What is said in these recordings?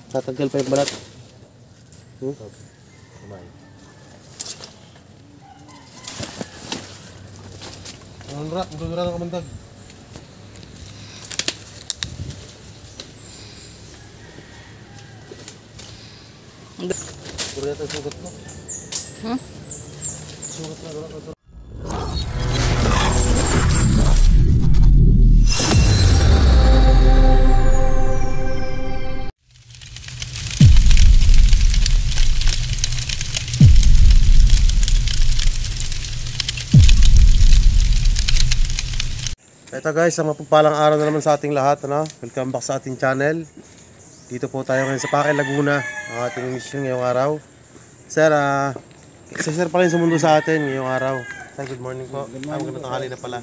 Tatanggal pa yung balat. Mudura na kamandag. Pura yata sugat mo. Sugat na dura. Ito guys, ang mapagpalang araw na naman sa ating lahat, ano? Welcome back sa ating channel. Dito po tayo ngayon sa Paquil, Laguna. Ang ating mission ngayong araw. Sir, isa-share pa rin sa mundo sa atin ngayong araw. Sir, good morning po. Magandang tanghali na pala.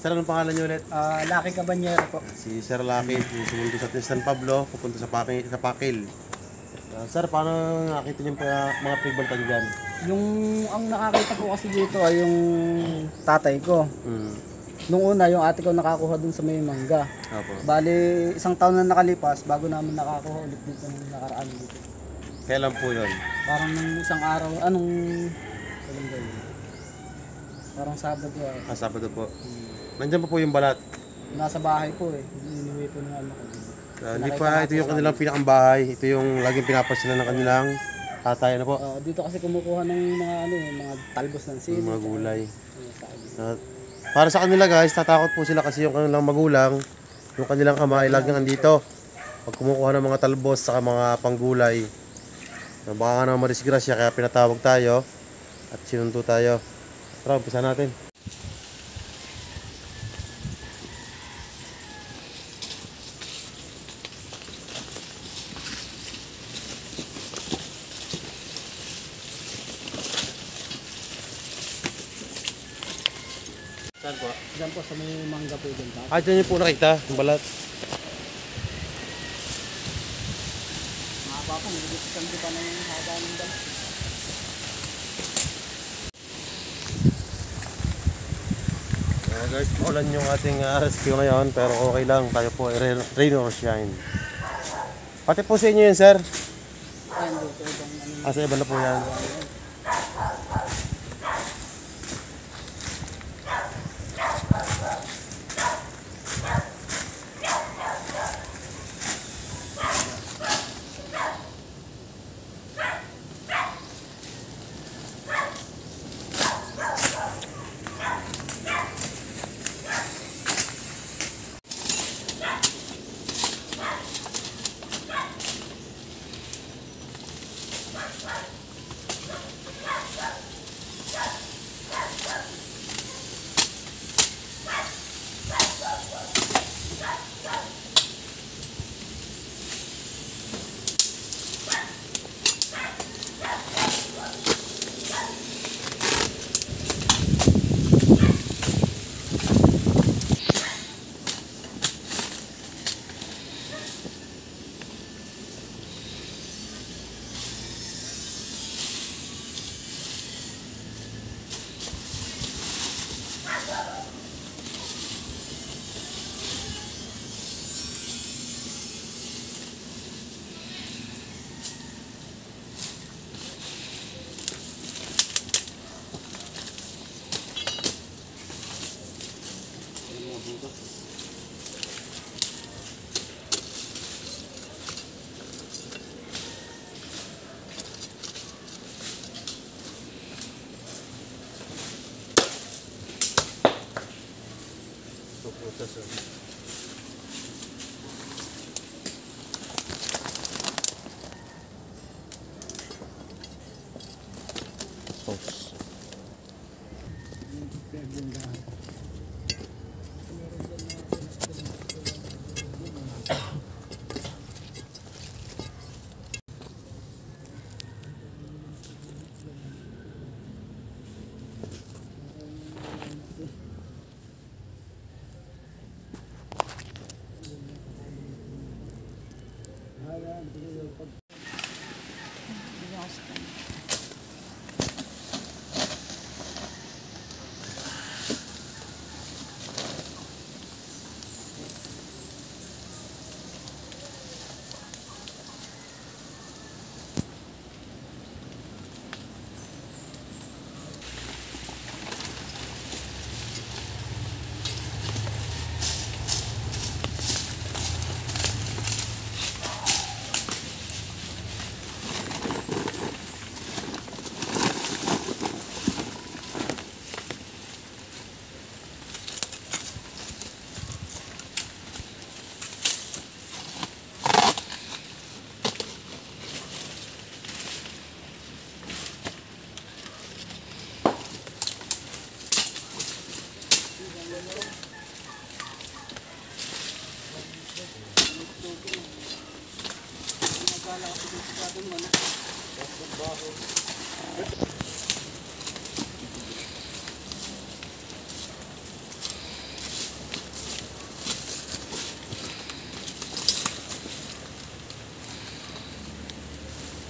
Sir, anong pangalan niyo ulit? Lucky Cabanyero po. Si Sir Lucky, yung sumunod sa atin San Pablo, pupunta sa Paquil. Sir, paano nakita niyo pa mga pigbaltan dyan? Ang nakakita ko kasi dito ay yung tatay ko. Nung una, yung ate ko nakakuha dun sa may mangga. Opo. Bali, isang taon na nakalipas bago namin nakakuha ulit dito ng nakaraan dito. Kailan po yun? Parang nung isang araw, kailan ba yun? Parang Sabado ay. Sabado po. Nandiyan pa po yung balat. Nasa bahay po eh. Iniuwi po ng anak ko. Hindi pa, ito yung kanilang pinakang-bahay. Ito yung laging pinapasila ng kanilang tatay na po. Dito kasi kumukuha ng mga talbos ng sili. Mga gulay. Para sa kanila guys, tatakot po sila kasi yung kanilang magulang, yung kanilang ama ay laging andito. Pag kumukuha ng mga talbos sa mga panggulay, baka nga naman madisgrasya, kaya pinatawag tayo at sinunto tayo. Tara, umpisa natin. Saan po? Diyan po sa may mangga po dyan. Dyan yung po nakita, yung balat. Mahaba po, nililipitan ko pa na yung haba ng balat. Guys, maulan yung ating rescue ngayon, pero okay lang, tayo po rain or shine. Pati po sa inyo yun, sir? Sa iba na po yan. bahala kasi dito sa atin mo.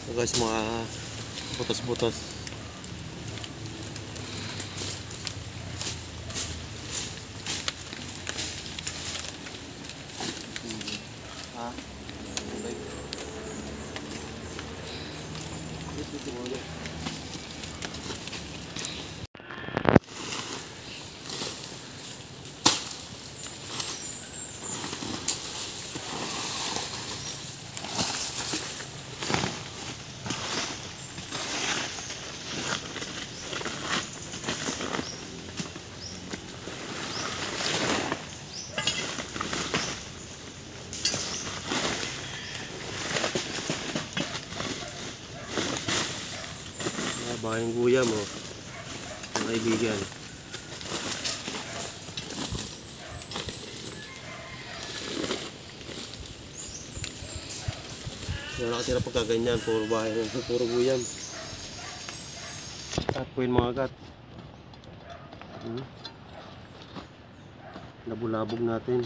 So guys, mga butas-butas. Baka yung guya mo, mga kaibigan. Wala nakatira pagkaganyan, puro bahay, puro guyam. At po yung mga gat. Labog-labog natin.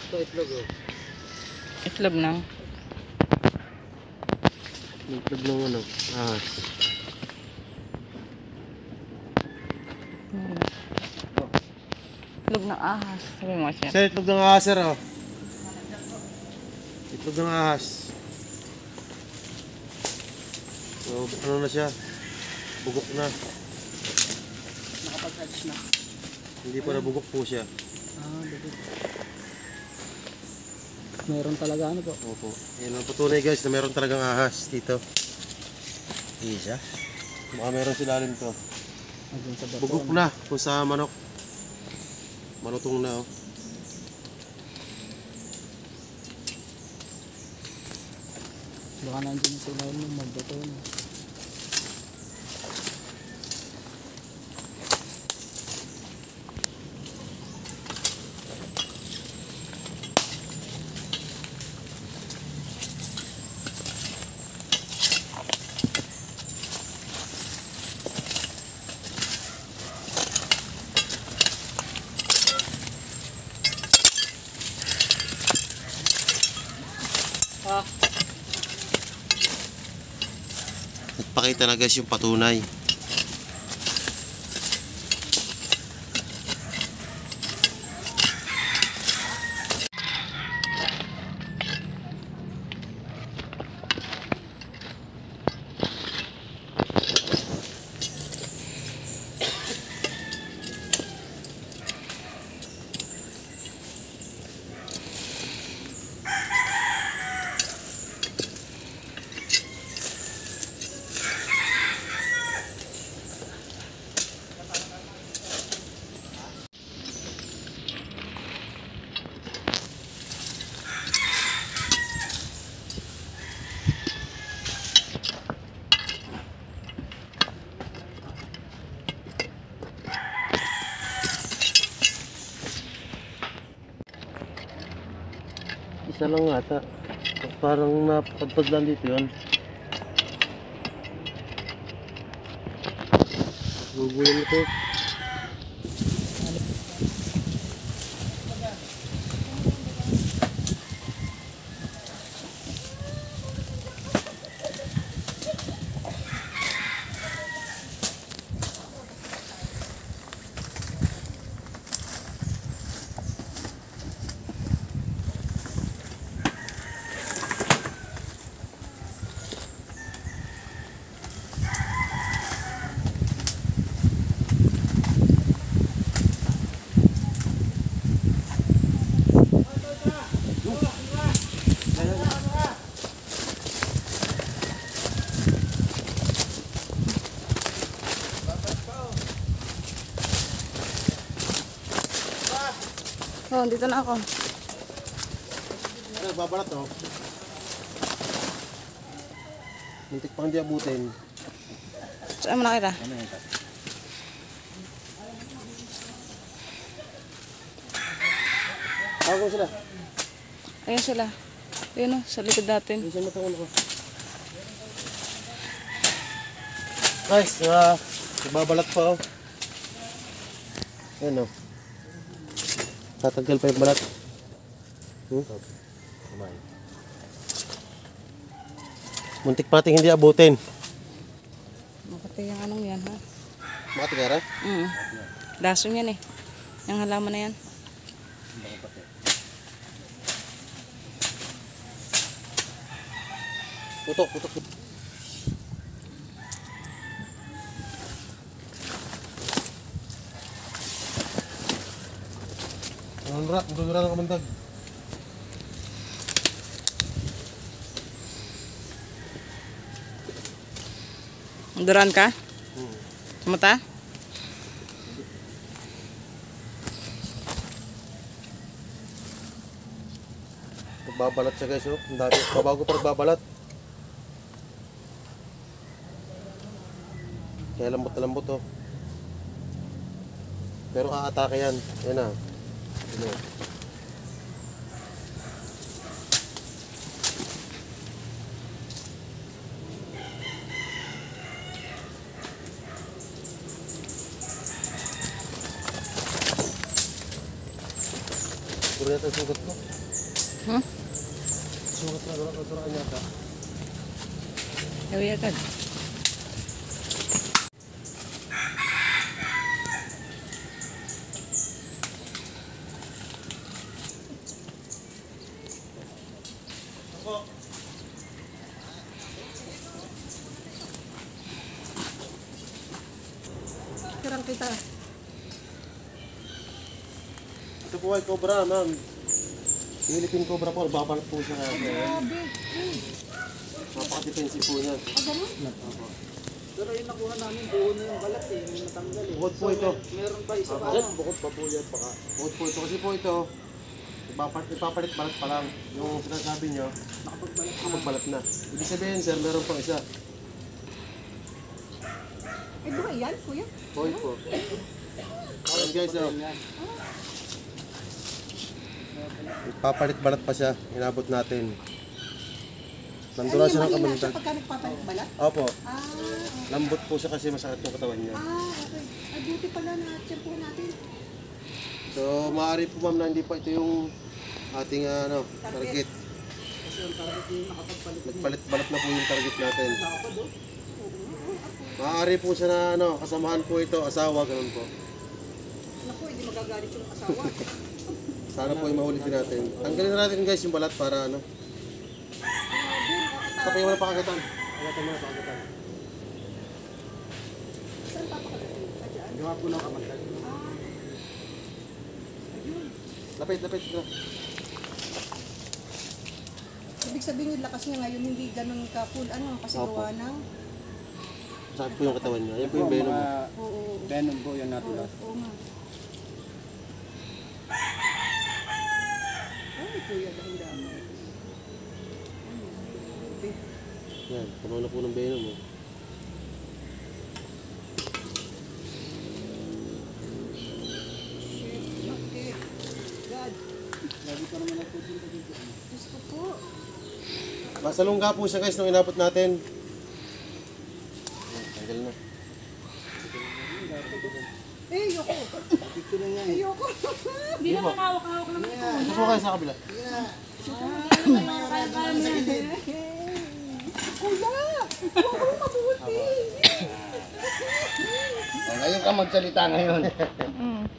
Ito itlog oh. Itlog ng Itlog ng ano? itlog ng ahas. Sabi mo, sir. Sir, itlog ng ahas sir oh. Itlog ng ahas. So, ano na siya? Bugok na. Nakapag-hatch na. Hindi pa nabugok po siya. Bugok. Meron talaga ano po. Opo. Yan ang patunay guys na meron talagang ahas dito. Hindi siya. Baka meron silalim to. Sa bato, Bugok na kung sa manok. Malutong na oh. Baka nandiyan sa ilalim ng magbato na. Pakita na guys yung patunay. Isa lang ata. Parang napadpad lang dito yun. Gugulo ito. dito na ako. Ano, babalat oh. Muntik pang di abutin. Saan mo nakita? Ako sila. Ayan sila. Ayan o, sa likod natin. Minsan matangol ko. Guys, babalat pa oh. Ayan oh. Tatanggal pa yung balat. Muntik pa natin hindi abutin. Makati yung anong yan ha? Makatigara? Daso yan eh. Yung halaman na yan. Putok, putok. Ang rak, dudura ng kamandag. Duran ka? Sa mata? Nagbabalat siya guys, oh. Ang dami. Babago pa nagbabalat. Kaya lambot na lambot, oh. Pero aatake yan. Yan na. Ano. Puro yata yung sugat mo. Sugat na, naturaan yata. Yawi agad. Kirang kita. Ito po ay cobra, ma'am. Philippine cobra po, babalat po siya. Grabe. Napaka-defensive po niya. Pero yung nakuha namin, buo na yung balat eh. May natanggal eh. Bukod po ito. Meron pa isa pa. Bukod pa po yan baka. Bukod po ito kasi po ito. Ipapalit balat pa lang. Yung sinasabi nyo, nakapagbalat na. Ibig sabihin sir, meron pa isa. Eh, buhay yan, kuya? Boy po. Ayan guys, oh. Ipapalit balat pa siya. Inabot natin. Nandura siya ng Mahina kamandag. siya pagka nagpapalit balat? Opo. Ah, Lambot po siya kasi masakit yung katawan niya. okay. Ay, buti pala na tiyempuhan natin. So, maaari po ma'am na hindi pa ito yung ating target. Kasi yung target yung nakapagpalit. Nagpalit balat na po yung target natin. Maaari po siya na kasamahan po ito, asawa, ganun po. Naku, hindi magagalit yung asawa. Sana po yung mahuli din natin. Tanggalin na natin guys yung balat para Tapos yung wala pakagatan. Pakagatan mo na pakagatan. Saan papakagatin? Sa dyan? Gawa po ng kamandag. Lapit, lapit. Ibig sabihin yung lakas niya ngayon, hindi ganun ka full, kasi Opo. gawa ng... Sakit po yung katawan niya. Yan po yung venom mo. Oo, Venom po yung natulas. oo nga. Ay, kuya, dahan-dahan. Yan, puno na po ng venom mo. Shit, bakit? God, Lagi pa naman nagpupunta dito. Diyos ko po. Masalungga po siya guys nung inabot natin. Tanggal na. Eh, ayoko. Picture lang yan. Ayoko. Hindi po. Hawak-hawak lang ito. Ito po kayo sa kabila. Kuya, huwag kong mabuti. Ngayon ka magsalita ngayon.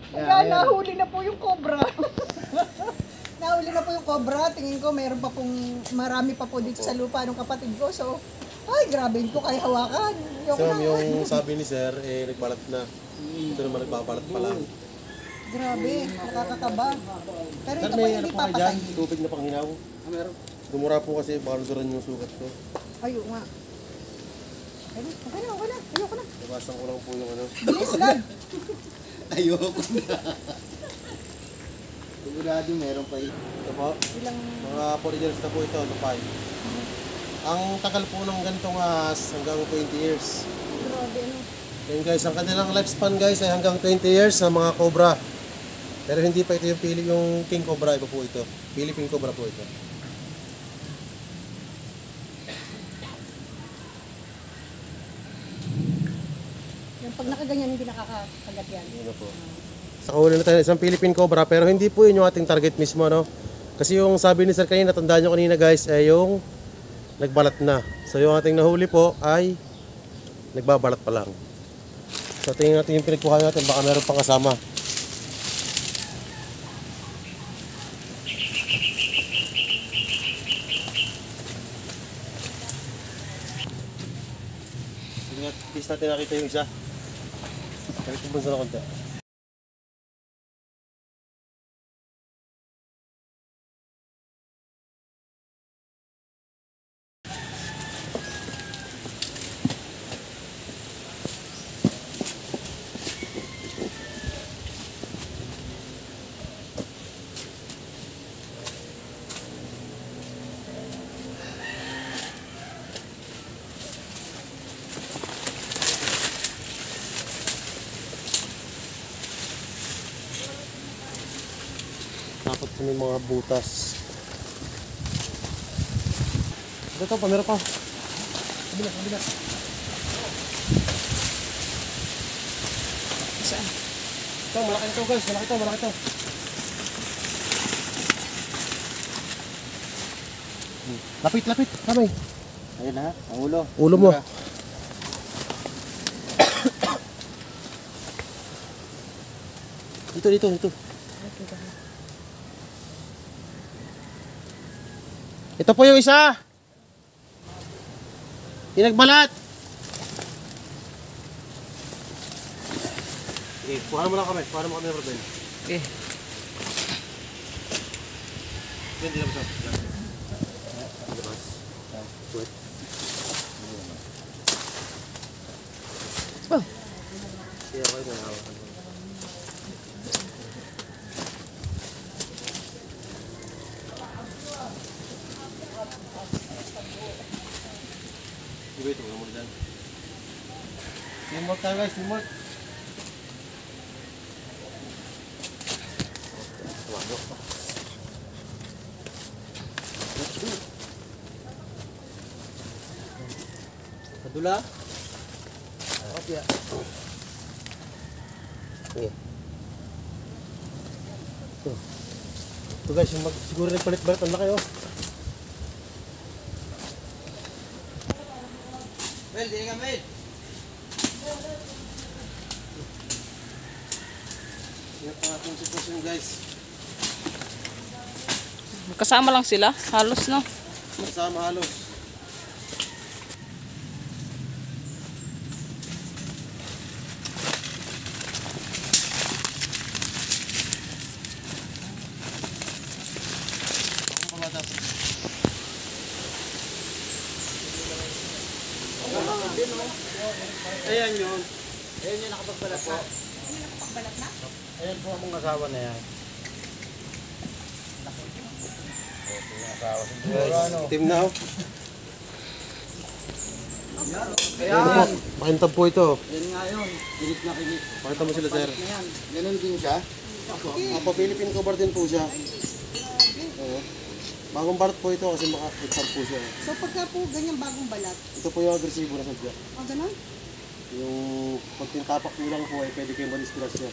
Kaya nahuli na po yung cobra. Nahuli na po yung cobra. Tingin ko meron pa pong marami pa po dito sa lupa ng kapatid ko. So, ay grabe ko kaya hawakan. Ayoko So, na. yung sabi ni sir, nagbalat na. Ito naman nagbabalat pa lang. Grabe, nakakakaba. Pero Sir, ito po may hindi po kayo dyan? papatay. Tubig na panghinaw. Meron. Dumura po kasi baka naduran yung sugat ko. Ayo nga. Ayun, okay na, okay na. Ayoko na. Iwasan ko lang po yung Bilis lang. Ayoko na. Sigurado meron pa yun. Ito po. Ilang Mga 40 years na po ito, lupay. Ang tagal po ng ganitong ahas hanggang 20 years. grabe ano. Yan guys, ang kanilang lifespan guys ay hanggang 20 years sa mga cobra. Pero hindi pa ito yung king cobra, iba po ito. Philippine cobra po ito. Yung pag nakaganyan, hindi nakakagat yan. Ano po. Sa kahuli na tayo ng isang Philippine cobra, pero hindi po yun yung ating target mismo, no? Kasi yung sabi ni sir kanina, tandaan nyo kanina guys, ay yung nagbalat na. So yung ating nahuli po ay nagbabalat pa lang. So tingnan natin yung pinagkuha natin, baka meron pang kasama. Sige nga, at least natin nakita yung isa. Kahit yung bunso na konti. Dapat sa may mga butas. Ito pa, meron pa. Kabila, kabila. Saan? Ito, malaki ito guys, malaki ito, malaki ito. Lapit, lapit, kamay. Ayun na, ang ulo. Ulo mo. Dito, dito, dito. Ito po yung isa. Yung nagbalat. Okay, kuha mo lang kami. Kuha mo kami, Robin. Okay. Yan, di lang ito. Labas. Wait. Oh. Kaya ako yung nahawakan ko. Diba ito, wala mo dyan. Teamwork tayo guys, teamwork. Tumagok pa. Kadula. Okay. Okay. Ito guys, yung siguro nagpalit-balit ang laki oh. Mel, di ka Mel. Yan ang ating sitwasyon guys. Kasama lang sila, halos no. Kasama halos. Akong pamatas. Ayan yun. Ayun yung nakapagbalat po. Ayan po akong asawa na yan. Itim na oh. Ano po? Makintab po ito. Yan nga yun. Kilit na kilit. Pakita mo sila sir. Na yan. Ganun din siya. Apo, Philippine cover din po siya. Oo. Bagong barat po ito kasi maka-itab po siya. So pagka po ganyan bagong balat, Ito po yung agresibo na sadya. ganun? Yung pag tintapak nyo lang po ay pwede kayong madisgrasya.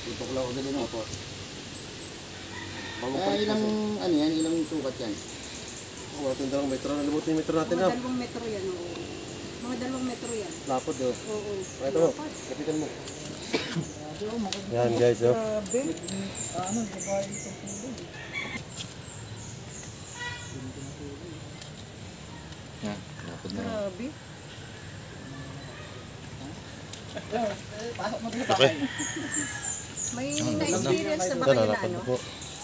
Ito ko lang ako dali na po. Bagong palit po Ilang, siya. ano yan, ilang sukat yan? Mga tindalang metro. Nalimutin yung metro natin Mga na. 2 metro yan, oo. Mga 2 metro yan. Lapod oh. Oo. Ito mo. Kapitan mo. Yan guys oh. Grabe. Grabe. Okay. May na-experience na ba Ito kayo na, na lapad ano? na po.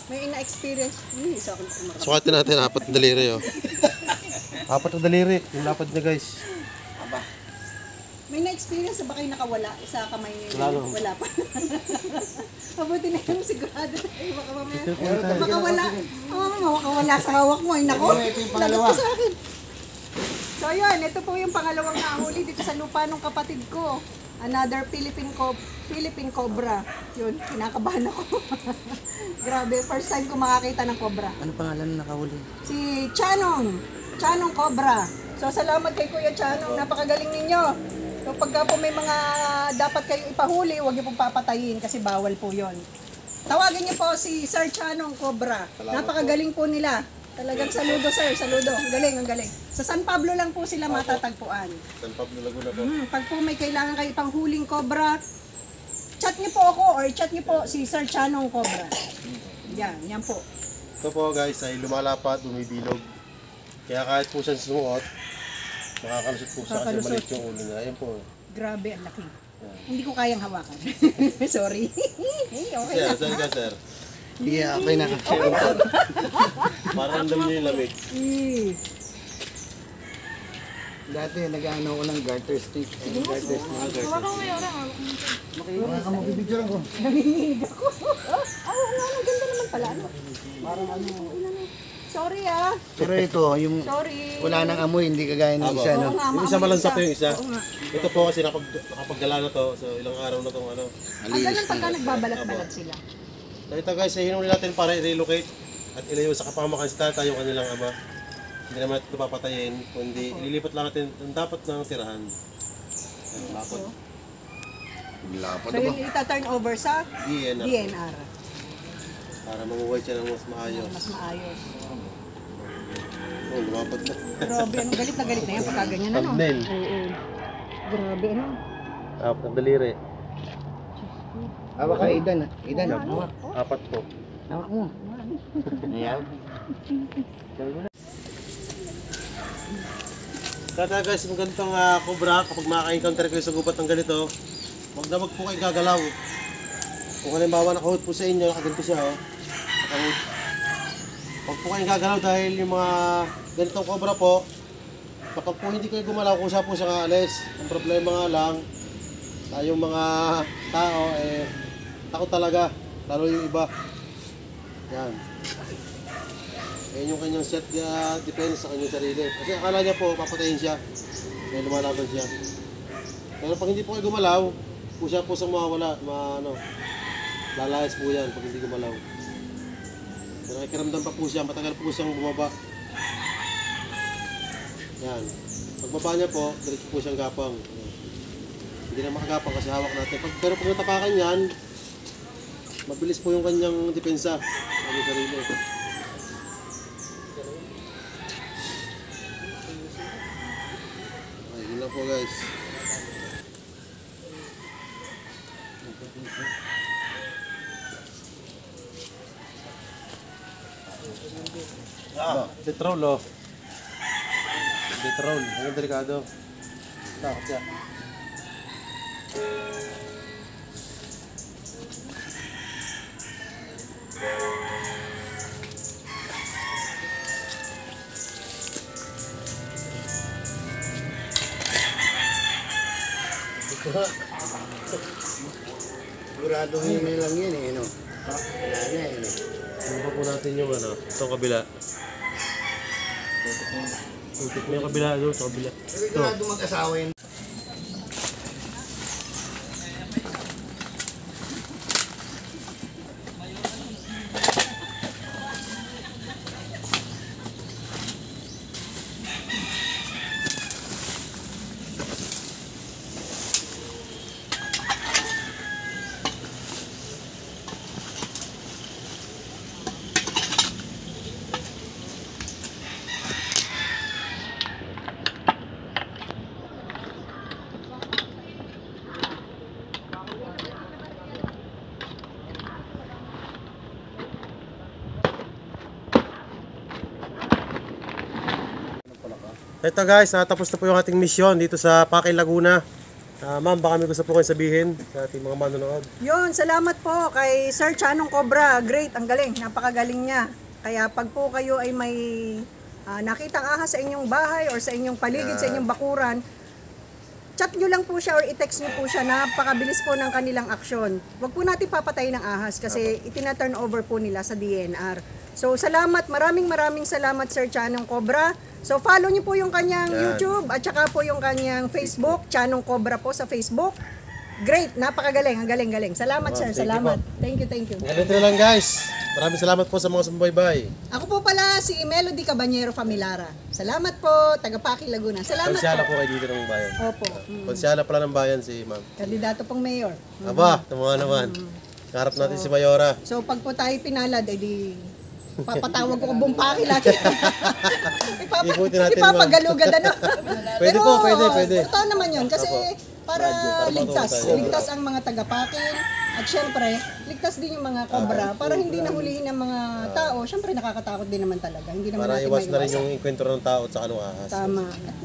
May na-experience. Isa akong kumarap. Sukatin natin, 4 na daliri oh. 4 na daliri, yung lapad niya guys. May na-experience na ba kayo nakawala sa kamay niyo? Wala. Wala pa. Mabuti na yung sigurado tayo. Baka mamaya. Makawala. Makawala sa hawak mo. Ay, nako. Lagot ko sa akin. So, yun. Ito po yung pangalawang nahuli dito sa lupa ng kapatid ko. Another Philippine cobra. Yun, kinakabahan ako. Grabe, first time ko makakita ng cobra. Ano pangalan na nakahuli? Si Chanong Cobra. So, salamat kay Kuya Chanong. Napakagaling ninyo. So, pagka po may mga dapat kayong ipahuli, huwag niyo pong papatayin kasi bawal po yon. Tawagin niyo po si Sir Chanong Cobra. Napakagaling po nila. Talagang saludo, sir. Saludo. Ang galing, ang galing. Sa San Pablo lang po sila matatagpuan. San Pablo, Laguna po. Pag po may kailangan kayo pang huling cobra, chat niyo po ako or chat niyo po si Sir Chanong Cobra. Yan po. Ito po guys ay lumalapat, bumibilog. Kaya kahit po siya sumuot, makakalusot po siya kasi maliit yung ulo niya. Ayun po. Grabe, ang laki. Hindi ko kayang hawakan. Sorry. Okay Sir, na. sir ka sir. Yeah, okay na. Parang andam niyo yung lamig. Dati nag-ano ko ng garter stick. Garter stick. Mga ka mabibidyo lang ko. Nanginginig ako. Oo nga, ang ganda naman pala. Parang ano. Sorry Pero ito, yung Sorry. wala nang amoy, hindi kagaya ng isa, no? Oo nga, Yung isa malansap yung isa. Oo nga. Ito po kasi nakapagdala na to. So ilang araw na tong ano. Ang ganun pagka nagbabalat-balat sila. So ito guys, hinuli natin para i-relocate at ilayo sa kapamakan si tata yung kanilang ama. Hindi naman natin ito papatayin, kundi ililipat lang natin ang dapat ng tirahan. Ang lapot. So yung ita-turn over sa DNR. DNR. Para mamuhay siya ng mas maayos. Mas maayos. Oh, lumapot na. Grabe, ano, galit na galit na yan pagka ganyan, ano? Thumbnail. Oo. Grabe, ano? Apat na daliri. Hawak ka, Idan. Idan, hawak. Apat po. Hawak mo. Ayaw. Kaya guys, yung ganitong cobra, kapag makaka-encounter kayo sa gubat ng ganito, wag po kayo gagalaw. Kung halimbawa nakahod po sa inyo, nakaganto siya, oh. Nakahod. Wag po kayong gagalaw dahil yung mga ganitong cobra po, kapag po hindi kayo gumalaw, kung saan po siya aalis. Ang problema nga lang, tayong mga tao, takot talaga, lalo yung iba. Yan. Yan yung kanyang set defense sa kanyang sarili. Kasi akala niya po, papatayin siya. Kaya lumalaban siya. Pero pag hindi po kayo gumalaw, po siya po sa mawawala, lalayas po yan pag hindi gumalaw. Pero nakikiramdam pa po siya, matagal po siyang bumaba. Yan. Pagbaba niya po, diretso po siyang gapang. Hindi na makagapang kasi hawak natin. Pero pag natapakan yan, mabilis po yung kanyang depensa. Ano sarili. Ay, yun lang po guys. Detrol oh. Detrol, ang delikado. Takot siya. Sigurado yun lang yan eh, no? Wala na eh, no? Ano ba po natin yung ano? Itong kabila. Tutok mo yung kabila doon, sa kabila. Sigurado mag-asawa yun. Ito guys, natapos na po yung ating misyon dito sa Pakay, Laguna. Ma'am, baka may gusto po kayo sabihin sa ating mga manonood. Yun, salamat po kay Sir Chanong Cobra. Great, ang galing. Napakagaling niya. Kaya pag po kayo ay may nakitang ahas sa inyong bahay or sa inyong paligid, sa inyong bakuran, chat nyo lang po siya or i-text nyo po siya. Napakabilis po ng kanilang aksyon. Huwag po natin papatayin ng ahas kasi itina-turn over po nila sa DNR. So salamat, maraming salamat Sir Chanong Cobra. So follow nyo po yung kanyang YouTube at saka po yung kanyang Facebook, Chanong Cobra po sa Facebook. Great, napakagaling, ang galing. Salamat sir, salamat. Thank you. Ganito na lang guys. Maraming salamat po sa mga sumubaybay. Ako po pala si Melody Cabanyero Familara. Salamat po, taga Paki, Laguna. Salamat Konsyala po. po kayo dito ng bayan. Opo. Konsyala pala ng bayan si ma'am. Kandidato pong mayor. Aba, tumuha naman. Harap natin si Mayora. So pag po tayo pinalad, edi papatawag ko buong Paki lagi. Ibuti natin, ma'am. Ipapagalugad ano. Pwede po, pwede. Totoo naman yun kasi para ligtas ang mga taga-Pakin at syempre, ligtas din yung mga kobra para hindi nahulihin ng mga tao. Syempre nakakatakot din naman talaga. Hindi naman Para natin iwas na rin maiwasan. yung enkwentro ng tao at sa anong ahas. Tama. At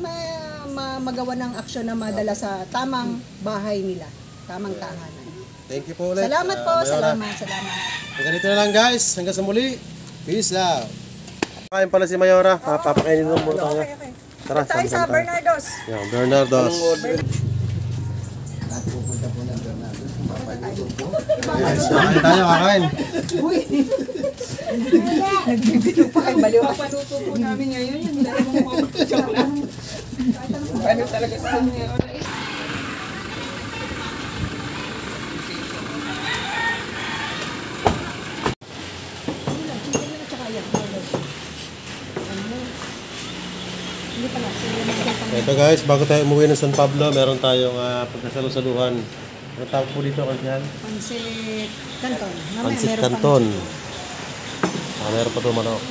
magawa ng aksyon na madala sa tamang bahay nila. Tamang tahanan. Thank you po ulit. Salamat po. Mayora. Salamat. Ganito na lang guys. Hanggang sa muli. Peace out. Kain pala si Mayora. Papakainin ng muna niya. Tara, Tayo sa samahan tayo. Bernardo's. Yan, Bernardo's. Yes, kakain tayo, kakain. Nagbibito pa kay Baliw. Papaluto po namin ngayon yung dalawang joke lang. Paano talaga sa inyo? Ito guys, bago tayo umuwi ng San Pablo, meron tayong pagkasalusaluhan. Ano tawag po dito kasi yan? Pansit Canton. Mamaya Pansit meron pang- Canton. Meron pa ito manok.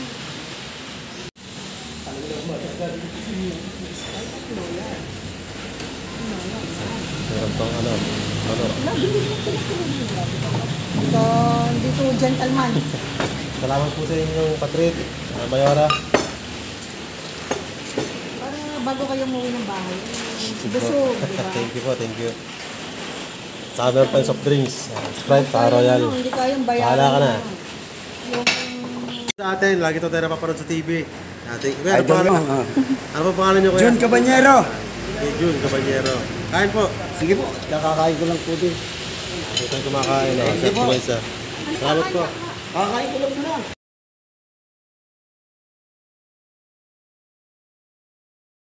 Meron pang manok. Dito gentleman. Salamat po sa inyong patrit, Mayora. Para bago kayo umuwi ng bahay. Busog, di ba? Thank you po, thank you. Saka meron pa yung soft drinks. Sprite, saka Royal. Hindi kayang bayaran. Bahala ka na. Yung Sa atin, lagi ito tayo napapanood sa TV. Kuya, ano pangalan? Ano pa pangalan nyo kuya? Jun Cabanyero. Okay, Jun Cabanyero. Kain po. Sige po, kakakain ko lang po din. Ito yung kumakain. Chef Kumaisa. Salamat po. Kakakain ko lang po lang.